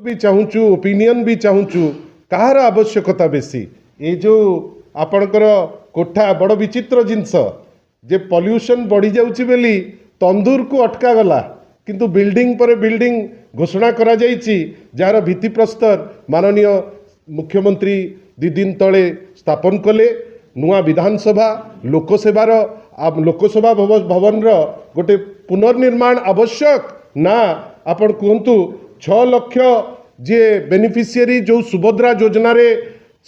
भी चाहूँ ओपिनियन भी चाहूँ कहार आवश्यकता बेसी ये जो आपणकर कोठा बड़ विचित्र जिनस जे पॉल्यूशन बढ़ी जाउछि बेली तंदूर को अटका गला किंतु बिल्डिंग पर बिल्डिंग घोषणा करा जाइछि जार भित्तिप्रस्तर माननीय मुख्यमंत्री दि दिन तले स्थापन कले नुआ विधानसभा लोकसभा भवन गोटे पुनर्निर्माण आवश्यक ना आपण कहतु 6 लाख जे बेनिफिशियरी जो सुभद्रा योजना रे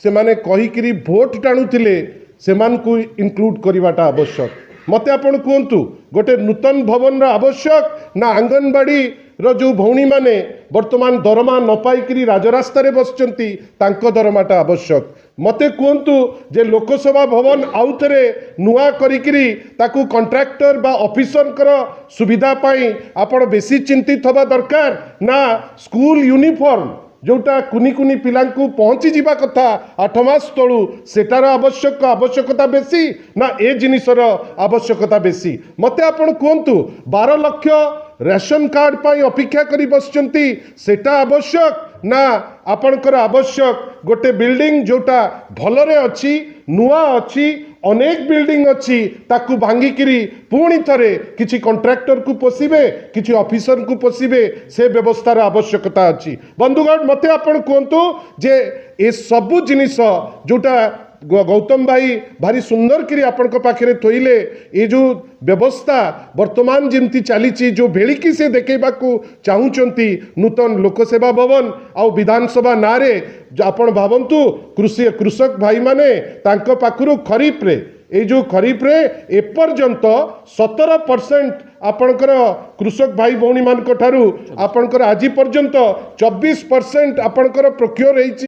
से माने कहीकि भोट टाणुले से इनक्लूड करवाटा आवश्यक मते आपण कहतु गोटे नूतन भवन आवश्यक ना आंगनबाड़ी जो भौणी माने वर्तमान दरमा न पाई राजरास्त बसचंती तांको दरमाटा आवश्यक मते कहतु जे लोकसभा भवन आउ थे नुआ करी ताकू कॉन्ट्रैक्टर बा ऑफिसर कर सुविधा पाई आपण बेसी चिंतित हवा दरकार ना स्कूल यूनिफॉर्म जोटा कुनी कुनी पिला पहुँची जावा कथा 8 मास तलू सेटार आवश्यकता बेसी ना ए जिनिसर आवश्यकता बेसी मते आपण कहतु 12 लाख रेशन कार्ड पाई अपेक्षा करी बसचंती सेटा आवश्यक ना आपणकर आवश्यक गोटे बिल्डिंग जोटा भलरे अच्छी नुआ अच्छी अनेक बिल्डिंग अच्छी ताकू भांगिकी पुणी थरे किसी कॉन्ट्रैक्टर को पोषिबे किसी ऑफिसर को पोषिबे से व्यवस्थार आवश्यकता अच्छी बंधुगण मते आपण कहतु जे ए सबु जिनिस जोटा गौतम भाई भारी सुंदर करी आपण पाखे थोइले ये जो व्यवस्था वर्तमान जमती चली जो भेलिकी से देखेबा को चाहूँगी नूतन लोकसेवा भवन आउ विधानसभा नारे आपण भावंतु कृषक भाई माने तांको पाखरु खरीफ रे ये जो खरीफ रे एपर्यंत 17% आपणकर कृषक भाई भौणी मान ठारू आपणकर आज पर्यंत 24% आपणकर प्रोक्योर होइछि।